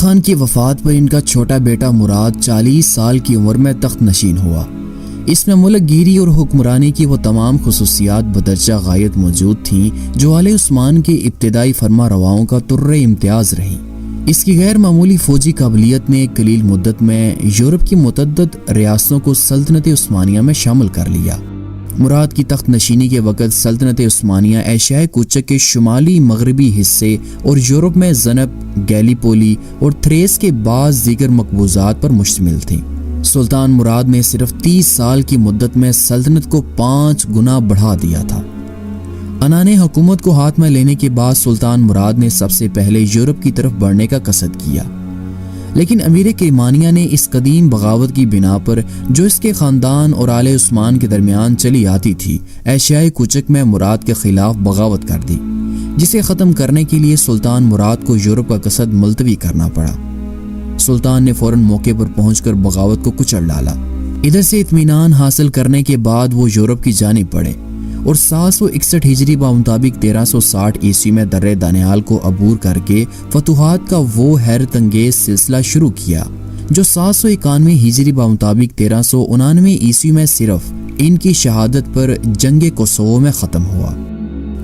خان کی وفات پر ان کا چھوٹا بیٹا مراد 40 سال کی عمر میں تخت نشین ہوا۔ اس میں ملک گیری اور حکمرانی کی وہ تمام خصوصیات بدرجہ غایت موجود تھیں جو آل عثمان کے ابتدائی فرما رواؤں کا طر امتیاز رہیں۔ اس کی غیر معمولی فوجی قابلیت نے ایک قلیل مدت میں یورپ کی متعدد ریاستوں کو سلطنت عثمانیہ میں شامل کر لیا۔ مراد کی تخت نشینی کے وقت سلطنت عثمانیہ ایشیائے کوچک کے شمالی مغربی حصے اور یورپ میں زنب، گیلیپولی اور تھریس کے بعض دیگر مقبوضات پر مشتمل تھیں۔ سلطان مراد نے صرف 30 سال کی مدت میں سلطنت کو 5 گنا بڑھا دیا تھا۔ عنان حکومت کو ہاتھ میں لینے کے بعد سلطان مراد نے سب سے پہلے یورپ کی طرف بڑھنے کا قصد کیا، لیکن امیر کرمانیہ نے اس قدیم بغاوت کی بنا پر جو اس کے خاندان اور آل عثمان کے درمیان چلی آتی تھی، ایشیائے کوچک میں مراد کے خلاف بغاوت کر دی، جسے ختم کرنے کے لیے سلطان مراد کو یورپ کا قصد ملتوی کرنا پڑا۔ سلطان نے فوراً موقع پر پہنچ کر بغاوت کو کچل ڈالا۔ ادھر سے اطمینان حاصل کرنے کے بعد وہ یورپ کی جانب بڑھے اور 761 ہجری بمطابق 1360 عیسوی میں درِ دانیال کو عبور کر کے فتوحات کا وہ حیرت انگیز سلسلہ شروع کیا جو 791 ہجری بمطابق 1399 عیسوی میں صرف ان کی شہادت پر جنگ کوسوو میں ختم ہوا۔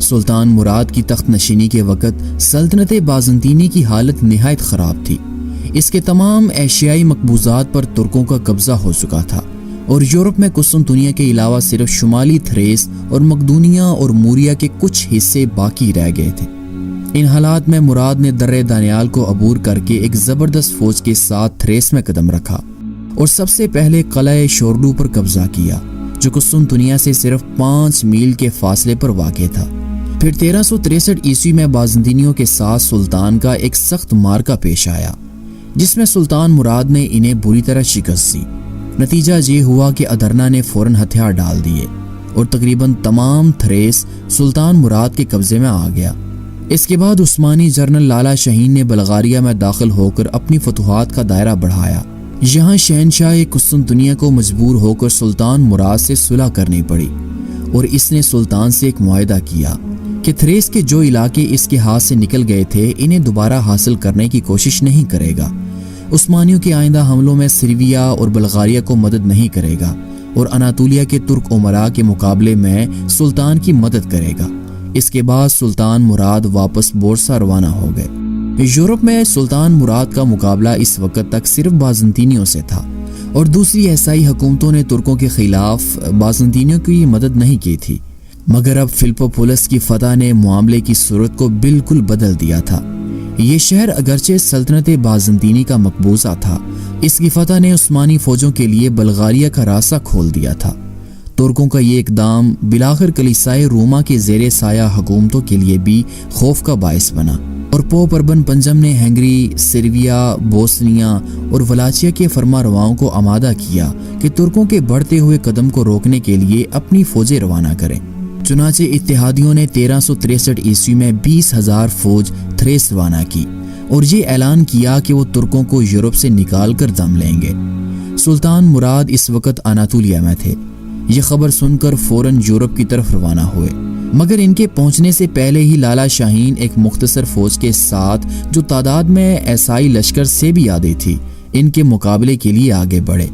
سلطان مراد کی تخت نشینی کے وقت سلطنت بازنطینی کی حالت نہایت خراب تھی۔ اس کے تمام ایشیائی مقبوضات پر ترکوں کا قبضہ ہو چکا تھا اور یورپ میں قسطنطنیہ کے علاوہ صرف شمالی تھریس اور مقدونیہ اور موریا کے کچھ حصے باقی رہ گئے تھے۔ ان حالات میں مراد نے درِ دانیال کو عبور کر کے ایک زبردست فوج کے ساتھ تھریس میں قدم رکھا اور سب سے پہلے قلعہ شورڈو پر قبضہ کیا جو قسطنطنیہ سے صرف 5 میل کے فاصلے پر واقع تھا۔ پھر 1363 عیسوی میں بازنطینیوں کے ساتھ سلطان کا ایک سخت معرکہ پیش آیا جس میں سلطان مراد نے انہیں بری طرح شکست دی۔ نتیجہ یہ ہوا کہ ادرنا نے فوراً ہتھیار ڈال دیے اور تقریباً تمام تھریس سلطان مراد کے قبضے میں آ گیا۔ اس کے بعد عثمانی جنرل لالا شاہین نے بلغاریہ میں داخل ہو کر اپنی فتوحات کا دائرہ بڑھایا۔ یہاں شہنشاہ قسطنطنیہ کو مجبور ہو کر سلطان مراد سے صلح کرنی پڑی اور اس نے سلطان سے ایک معاہدہ کیا کہ تھریس کے جو علاقے اس کے ہاتھ سے نکل گئے تھے انہیں دوبارہ حاصل کرنے کی کوشش نہیں کرے گا، عثمانیوں کے آئندہ حملوں میں سرویا اور بلغاریہ کو مدد نہیں کرے گا اور اناطولیہ کے ترک امراء کے مقابلے میں سلطان کی مدد کرے گا۔ اس کے بعد سلطان مراد واپس بورصہ روانہ ہو گئے۔ یورپ میں سلطان مراد کا مقابلہ اس وقت تک صرف بازنطینیوں سے تھا اور دوسری عیسائی حکومتوں نے ترکوں کے خلاف بازنطینیوں کی مدد نہیں کی تھی، مگر اب فلپوپولس کی فتح نے معاملے کی صورت کو بالکل بدل دیا تھا۔ یہ شہر اگرچہ سلطنت بازنطینی کا مقبوضہ تھا، اس کی فتح نے عثمانی فوجوں کے لیے بلغاریہ کا راستہ کھول دیا تھا۔ ترکوں کا یہ اقدام بالآخر کلیسائے روما کے زیر سایہ حکومتوں کے لیے بھی خوف کا باعث بنا اور پوپ اربن پنجم نے ہنگری، سرویا، بوسنیا اور ولاچیا کے فرما رواؤں کو آمادہ کیا کہ ترکوں کے بڑھتے ہوئے قدم کو روکنے کے لیے اپنی فوجیں روانہ کریں۔ چنانچہ اتحادیوں نے 1363 عیسوی میں 20,000 فوج تھریس روانہ کی اور یہ اعلان کیا کہ وہ ترکوں کو یورپ سے نکال کر دم لیں گے۔ سلطان مراد اس وقت اناطولیہ میں تھے۔ یہ خبر سن کر فوراً یورپ کی طرف روانہ ہوئے، مگر ان کے پہنچنے سے پہلے ہی لالا شاہین ایک مختصر فوج کے ساتھ جو تعداد میں عیسائی لشکر سے بھی زیادہ تھی ان کے مقابلے کے لیے آگے بڑھے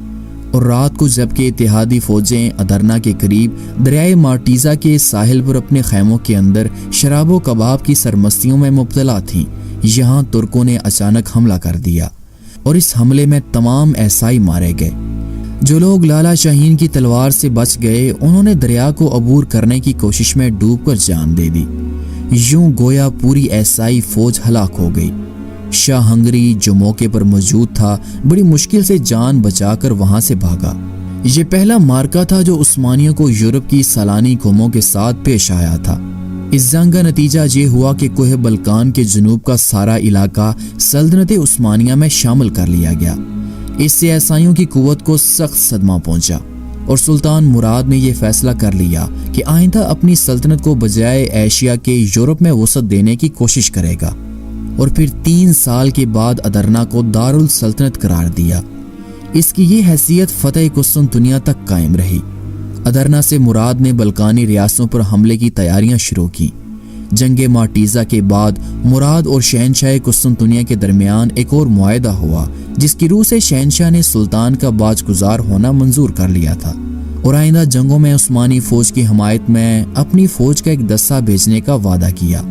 اور رات کو جبکہ اتحادی فوجیں ادرنا کے قریب دریائے مارٹیزا کے ساحل پر اپنے خیموں کے اندر شراب و کباب کی سرمستیوں میں مبتلا تھیں، یہاں ترکوں نے اچانک حملہ کر دیا اور اس حملے میں تمام عیسائی مارے گئے۔ جو لوگ لالا شاہین کی تلوار سے بچ گئے انہوں نے دریا کو عبور کرنے کی کوشش میں ڈوب کر جان دے دی۔ یوں گویا پوری عیسائی فوج ہلاک ہو گئی۔ شاہ ہنگری جو موقع پر موجود تھا بڑی مشکل سے جان بچا کر وہاں سے بھاگا۔ یہ پہلا معرکہ تھا جو عثمانیوں کو یورپ کی سالانی قوموں کے ساتھ پیش آیا تھا۔ اس جنگ کا نتیجہ یہ ہوا کہ کوہ بلقان کے جنوب کا سارا علاقہ سلطنت عثمانیہ میں شامل کر لیا گیا۔ اس سے عیسائیوں کی قوت کو سخت صدمہ پہنچا اور سلطان مراد نے یہ فیصلہ کر لیا کہ آئندہ اپنی سلطنت کو بجائے ایشیا کے یورپ میں وسعت دینے کی کوشش کرے گا اور پھر 3 سال کے بعد ادرنا کو دارالسلطنت قرار دیا۔ اس کی یہ حیثیت فتح قسطنطنیہ تک قائم رہی۔ ادرنا سے مراد نے بلقانی ریاستوں پر حملے کی تیاریاں شروع کی، جنگ مارٹیزا کے بعد مراد اور شہنشاہ قسطنطنیہ کے درمیان ایک اور معاہدہ ہوا، جس کی روح سے شہنشاہ نے سلطان کا باج گزار ہونا منظور کر لیا تھا اور آئندہ جنگوں میں عثمانی فوج کی حمایت میں اپنی فوج کا ایک دستہ بھیجنے کا وعدہ کیا۔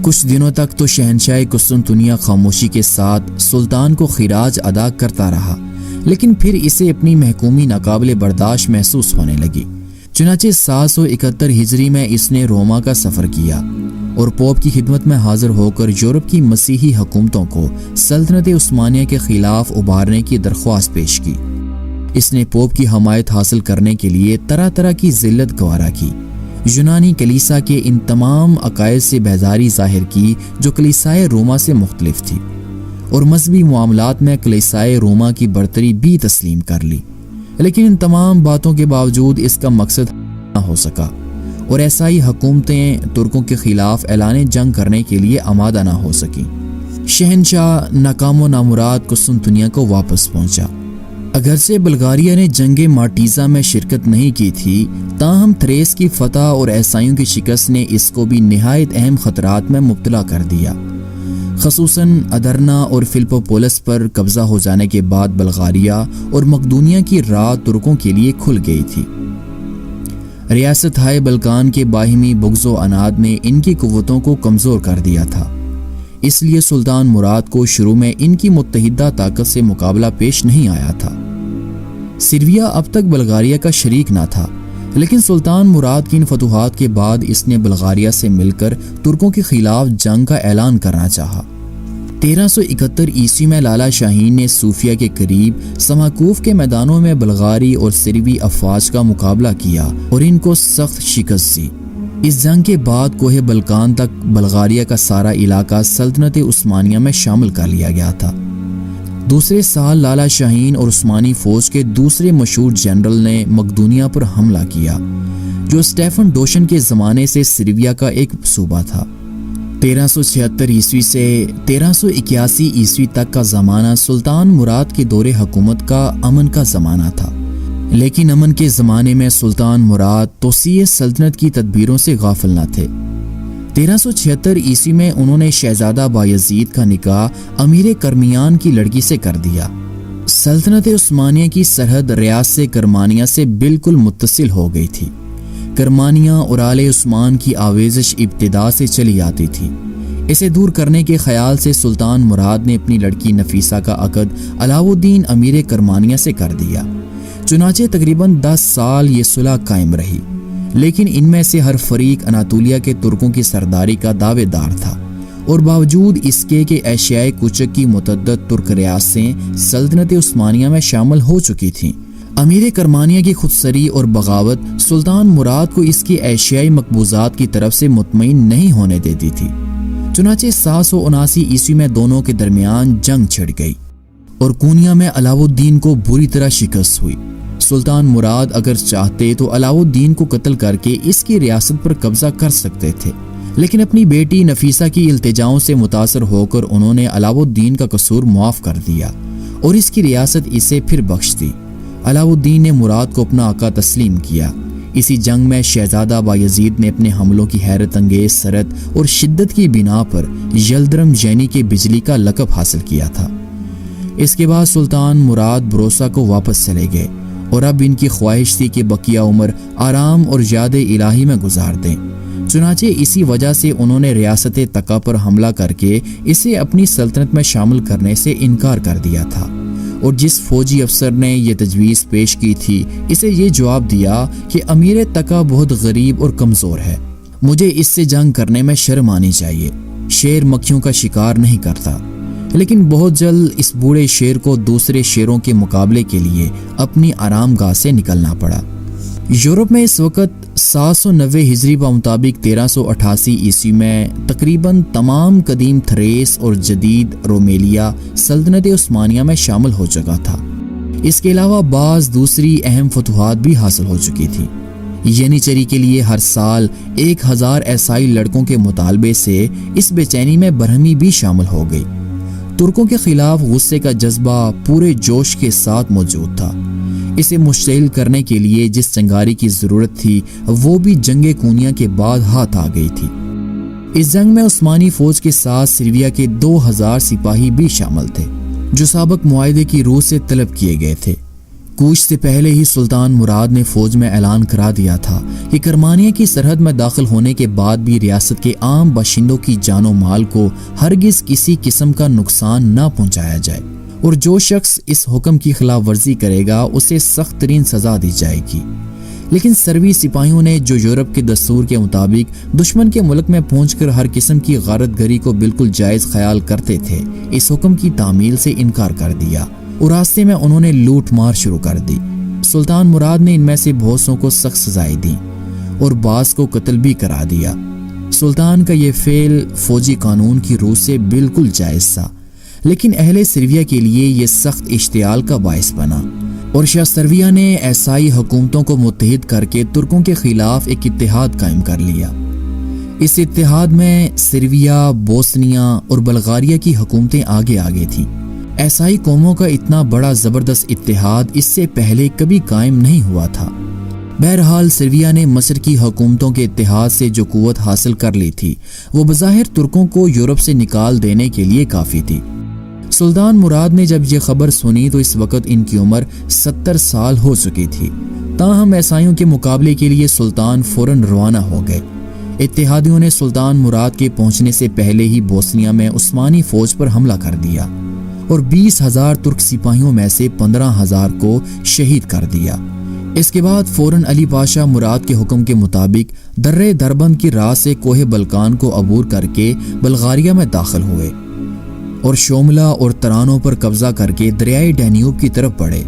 کچھ دنوں تک تو شہنشاہ قسطنطنیہ خاموشی کے ساتھ سلطان کو خراج ادا کرتا رہا، لیکن پھر اسے اپنی محکومی ناقابل برداشت محسوس ہونے لگی۔ چنانچہ 771 ہجری میں اس نے روما کا سفر کیا اور پوپ کی خدمت میں حاضر ہو کر یورپ کی مسیحی حکومتوں کو سلطنت عثمانیہ کے خلاف ابھارنے کی درخواست پیش کی۔ اس نے پوپ کی حمایت حاصل کرنے کے لیے طرح طرح کی ذلت گوارا کی، یونانی کلیسا کے ان تمام عقائد سے بیزاری ظاہر کی جو کلیسائے روما سے مختلف تھی، اور مذہبی معاملات میں کلیسائے روما کی برتری بھی تسلیم کر لی۔ لیکن ان تمام باتوں کے باوجود اس کا مقصد نہ ہو سکا، اور عیسائی حکومتیں ترکوں کے خلاف اعلان جنگ کرنے کے لیے آمادہ نہ ہو سکیں۔ شہنشاہ ناکام و نامراد قسطنطنیہ کو واپس پہنچا۔ اگرچہ بلغاریہ نے جنگ مارٹیزا میں شرکت نہیں کی تھی، تاہم تھریس کی فتح اور عیسائیوں کی شکست نے اس کو بھی نہایت اہم خطرات میں مبتلا کر دیا۔ خصوصاً ادرنا اور فلپوپولس پر قبضہ ہو جانے کے بعد بلغاریہ اور مقدونیہ کی راہ ترکوں کے لیے کھل گئی تھی۔ ریاست ہائے بلکان کے باہمی بغض و عناد نے ان کی قوتوں کو کمزور کر دیا تھا، اس لیے سلطان مراد کو شروع میں ان کی متحدہ طاقت سے مقابلہ پیش نہیں آیا تھا۔ سرویا اب تک بلغاریہ کا شریک نہ تھا، لیکن سلطان مراد کی ان فتوحات کے بعد اس نے بلغاریہ سے مل کر ترکوں کے خلاف جنگ کا اعلان کرنا چاہا۔ 1371 عیسوی میں لالا شاہین نے صوفیہ کے قریب سماکوف کے میدانوں میں بلغاری اور سروی افواج کا مقابلہ کیا اور ان کو سخت شکست دی۔ اس جنگ کے بعد کوہ بلکان تک بلغاریہ کا سارا علاقہ سلطنت عثمانیہ میں شامل کر لیا گیا تھا۔ دوسرے سال لالا شاہین اور عثمانی فوج کے دوسرے مشہور جنرل نے مقدونیہ پر حملہ کیا، جو اسٹیفن ڈوشن کے زمانے سے سرویا کا ایک صوبہ تھا۔ 1376 عیسوی سے 1381 عیسوی تک کا زمانہ سلطان مراد کے دور حکومت کا امن کا زمانہ تھا، لیکن امن کے زمانے میں سلطان مراد توسیع سلطنت کی تدبیروں سے غافل نہ تھے۔ 1376 عیسوی میں انہوں نے شہزادہ بایزید کا نکاح امیر کرمیان کی لڑکی سے کر دیا۔ سلطنت عثمانیہ کی سرحد ریاست کرمانیہ سے بالکل متصل ہو گئی تھی۔ کرمانیہ اور آل عثمان کی آویزش ابتدا سے چلی آتی تھی۔ اسے دور کرنے کے خیال سے سلطان مراد نے اپنی لڑکی نفیسہ کا عقد علاؤ الدین امیر کرمانیہ سے کر دیا۔ چنانچہ تقریباً 10 سال یہ صلح قائم رہی، لیکن ان میں سے ہر فریق اناطولیہ کے ترکوں کی سرداری کا دعوے دار تھا، اور باوجود اس کے کہ ایشیائے کوچک کی متعدد ترک ریاستیں سلطنت عثمانیہ میں شامل ہو چکی تھیں، امیر کرمانیہ کی خودسری اور بغاوت سلطان مراد کو اس کی ایشیائی مقبوضات کی طرف سے مطمئن نہیں ہونے دیتی تھی۔ چنانچہ 779 عیسوی میں دونوں کے درمیان جنگ چھڑ گئی اور کونیا میں علاؤ الدین کو بری طرح شکست ہوئی۔ سلطان مراد اگر چاہتے تو علاؤ الدین کو قتل کر کے اس کی ریاست پر قبضہ کر سکتے تھے، لیکن اپنی بیٹی نفیسہ کی التجاؤں سے متاثر ہو کر انہوں نے علاؤ الدین کا قصور معاف کر دیا اور اس کی ریاست اسے پھر بخش دی۔ علاؤ الدین نے مراد کو اپنا آقا تسلیم کیا۔ اسی جنگ میں شہزادہ بایزید نے اپنے حملوں کی حیرت انگیز سرعت اور شدت کی بنا پر یلدرم جینی کے بجلی کا لقب حاصل کیا تھا۔ اس کے بعد سلطان مراد بروسا کو واپس چلے گئے اور اب ان کی خواہش تھی کہ بقیہ عمر آرام اور یاد الہی میں گزار دیں۔ چنانچہ اسی وجہ سے انہوں نے ریاست تقا پر حملہ کر کے اسے اپنی سلطنت میں شامل کرنے سے انکار کر دیا تھا، اور جس فوجی افسر نے یہ تجویز پیش کی تھی اسے یہ جواب دیا کہ امیر تقا بہت غریب اور کمزور ہے، مجھے اس سے جنگ کرنے میں شرم آنی چاہیے، شیر مکھیوں کا شکار نہیں کرتا۔ لیکن بہت جلد اس بوڑھے شیر کو دوسرے شیروں کے مقابلے کے لیے اپنی آرام گاہ سے نکلنا پڑا۔ یورپ میں اس وقت 790 ہجری مطابق 1388 عیسوی میں تقریباً تمام قدیم تھریس اور جدید رومیلیا سلطنت عثمانیہ میں شامل ہو چکا تھا۔ اس کے علاوہ بعض دوسری اہم فتوحات بھی حاصل ہو چکی تھی۔ ینیچری کے لیے ہر سال 1000 عیسائی لڑکوں کے مطالبے سے اس بے چینی میں برہمی بھی شامل ہو گئی۔ ترکوں کے خلاف غصے کا جذبہ پورے جوش کے ساتھ موجود تھا۔ اسے مشتعل کرنے کے لیے جس چنگاری کی ضرورت تھی وہ بھی جنگ کونیا کے بعد ہاتھ آ گئی تھی۔ اس جنگ میں عثمانی فوج کے ساتھ سرویا کے 2000 سپاہی بھی شامل تھے جو سابق معاہدے کی روح سے طلب کیے گئے تھے۔ کوچ سے پہلے ہی سلطان مراد نے فوج میں اعلان کرا دیا تھا کہ کرمانیہ کی سرحد میں داخل ہونے کے بعد بھی ریاست کے عام باشندوں کی جان و مال کو ہرگز کسی قسم کا نقصان نہ پہنچایا جائے، اور جو شخص اس حکم کی خلاف ورزی کرے گا اسے سخت ترین سزا دی جائے گی۔ لیکن سروی سپاہیوں نے جو یورپ کے دستور کے مطابق دشمن کے ملک میں پہنچ کر ہر قسم کی غارت گری کو بالکل جائز خیال کرتے تھے، اس حکم کی تعمیل سے انکار کر دیا اور راستے میں انہوں نے لوٹ مار شروع کر دی۔ سلطان مراد نے ان میں سے بہت سوں کو سخت سزائیں دیں اور بعض کو قتل بھی کرا دیا۔ سلطان کا یہ فعل فوجی قانون کی روح سے بالکل جائز تھا، لیکن اہل سرویا کے لیے یہ سخت اشتعال کا باعث بنا، اور شاہ سرویا نے عیسائی حکومتوں کو متحد کر کے ترکوں کے خلاف ایک اتحاد قائم کر لیا۔ اس اتحاد میں سرویا، بوسنیا اور بلغاریہ کی حکومتیں آگے تھیں۔ عیسائی قوموں کا اتنا بڑا زبردست اتحاد اس سے پہلے کبھی قائم نہیں ہوا تھا۔ بہرحال سرویا نے مصر کی حکومتوں کے اتحاد سے جو قوت حاصل کر لی تھی وہ بظاہر ترکوں کو یورپ سے نکال دینے کے لیے کافی تھی۔ سلطان مراد نے جب یہ خبر سنی تو اس وقت ان کی عمر 70 سال ہو چکی تھی، تاہم عیسائیوں کے مقابلے کے لیے سلطان فوراً روانہ ہو گئے۔ اتحادیوں نے سلطان مراد کے پہنچنے سے پہلے ہی بوسنیا میں عثمانی فوج پر حملہ کر دیا اور 20,000 ترک سپاہیوں میں سے 15,000 کو شہید کر دیا۔ اس کے بعد فوراً علی پاشا مراد کے حکم کے مطابق درے دربند کی راہ سے کوہ بلقان کو عبور کر کے بلغاریہ میں داخل ہوئے اور شوملہ اور ترانوں پر قبضہ کر کے دریائے ڈینیوب کی طرف بڑھے۔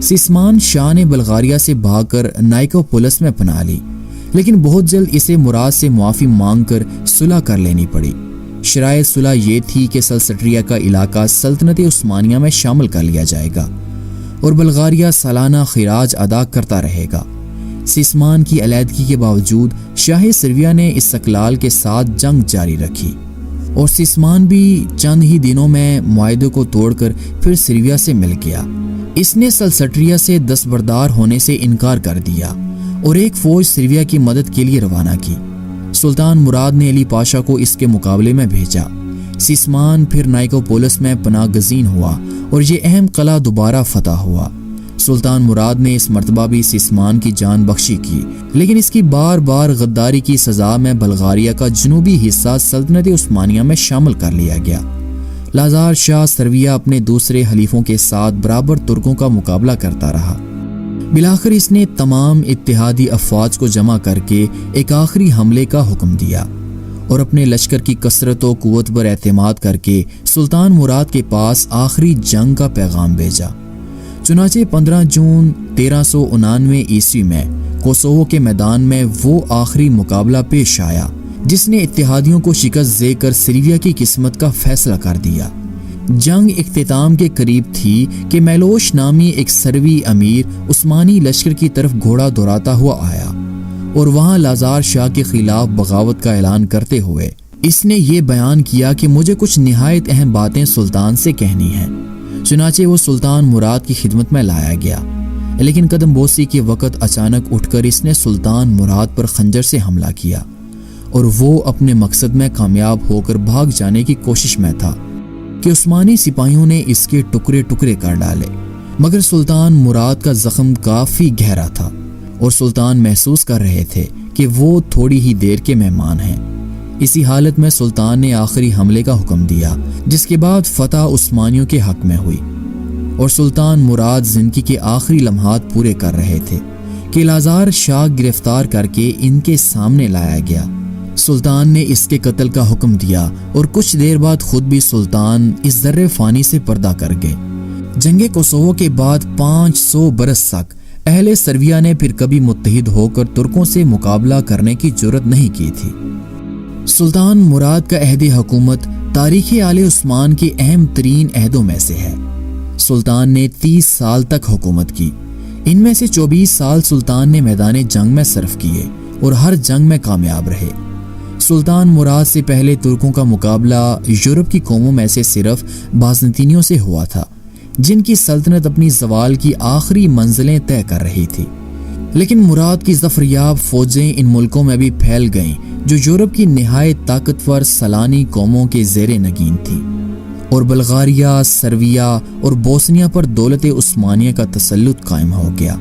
سیسمان شاہ نے بلغاریہ سے بھاگ کر نائکوپولس میں پناہ لی، لیکن بہت جلد اسے مراد سے معافی مانگ کر صلح کر لینی پڑی۔ شرائط صلح یہ تھی کہ سلسٹریا کا علاقہ سلطنت عثمانیہ میں شامل کر لیا جائے گا اور بلغاریہ سالانہ خراج ادا کرتا رہے گا۔ سیسمان کی علیحدگی کے باوجود شاہ سرویا نے استقلال کے ساتھ جنگ جاری رکھی اور سیسمان بھی چند ہی دنوں میں معاہدے کو توڑ کر پھر سرویا سے مل گیا۔ اس نے سلسٹریا سے دستبردار ہونے سے انکار کر دیا اور ایک فوج سرویا کی مدد کے لیے روانہ کی۔ سلطان مراد نے علی پاشا کو اس کے مقابلے میں بھیجا۔ سیسمان پھر نائکوپولس میں پناہ گزین ہوا اور یہ اہم قلعہ دوبارہ فتح ہوا۔ سلطان مراد نے اس مرتبہ بھی سیسمان کی جان بخشی کی، لیکن اس کی بار بار غداری کی سزا میں بلغاریہ کا جنوبی حصہ سلطنت عثمانیہ میں شامل کر لیا گیا۔ لازار شاہ سرویا اپنے دوسرے حلیفوں کے ساتھ برابر ترکوں کا مقابلہ کرتا رہا۔ بالآخر اس نے تمام اتحادی افواج کو جمع کر کے ایک آخری حملے کا حکم دیا اور اپنے لشکر کی کثرت و قوت پر اعتماد کر کے سلطان مراد کے پاس آخری جنگ کا پیغام بھیجا۔ چنانچہ 15 جون 1399 عیسوی میں کوسوو کے میدان میں وہ آخری مقابلہ پیش آیا جس نے اتحادیوں کو شکست دے کر سرویا کی قسمت کا فیصلہ کر دیا۔ جنگ اختتام کے قریب تھی کہ میلوش نامی ایک سروی امیر عثمانی لشکر کی طرف گھوڑا دوڑاتا ہوا آیا اور وہاں لازار شاہ کے خلاف بغاوت کا اعلان کرتے ہوئے اس نے یہ بیان کیا کہ مجھے کچھ نہایت اہم باتیں سلطان سے کہنی ہیں۔ چنانچہ وہ سلطان مراد کی خدمت میں لایا گیا، لیکن قدم بوسی کے وقت اچانک اٹھ کر اس نے سلطان مراد پر خنجر سے حملہ کیا اور وہ اپنے مقصد میں کامیاب ہو کر بھاگ جانے کی کوشش میں تھا کہ عثمانی سپاہیوں نے اس کے ٹکڑے ٹکڑے کر ڈالے، مگر سلطان مراد کا زخم کافی گہرا تھا اور سلطان محسوس کر رہے تھے کہ وہ تھوڑی ہی دیر کے مہمان ہیں۔ اسی حالت میں سلطان نے آخری حملے کا حکم دیا، جس کے بعد فتح عثمانیوں کے حق میں ہوئی اور سلطان مراد زندگی کے آخری لمحات پورے کر رہے تھے کہ لازار شاہ گرفتار کر کے ان کے سامنے لایا گیا۔ سلطان نے اس کے قتل کا حکم دیا اور کچھ دیر بعد خود بھی سلطان اس ذرے فانی سے پردہ کر گئے۔ جنگ کوسوو کے بعد 500 برس تک اہل سرویا نے پھر کبھی متحد ہو کر ترکوں سے مقابلہ کرنے کی جرت نہیں کی تھی۔ سلطان مراد کا عہد حکومت تاریخ آل عثمان کے اہم ترین عہدوں میں سے ہے۔ سلطان نے 30 سال تک حکومت کی، ان میں سے 24 سال سلطان نے میدان جنگ میں صرف کیے اور ہر جنگ میں کامیاب رہے۔ سلطان مراد سے پہلے ترکوں کا مقابلہ یورپ کی قوموں میں سے صرف بازنطینیوں سے ہوا تھا، جن کی سلطنت اپنی زوال کی آخری منزلیں طے کر رہی تھی، لیکن مراد کی ظفریاب فوجیں ان ملکوں میں بھی پھیل گئیں جو یورپ کی نہایت طاقتور سلانی قوموں کے زیر نگین تھی، اور بلغاریہ، سرویا اور بوسنیا پر دولت عثمانیہ کا تسلط قائم ہو گیا۔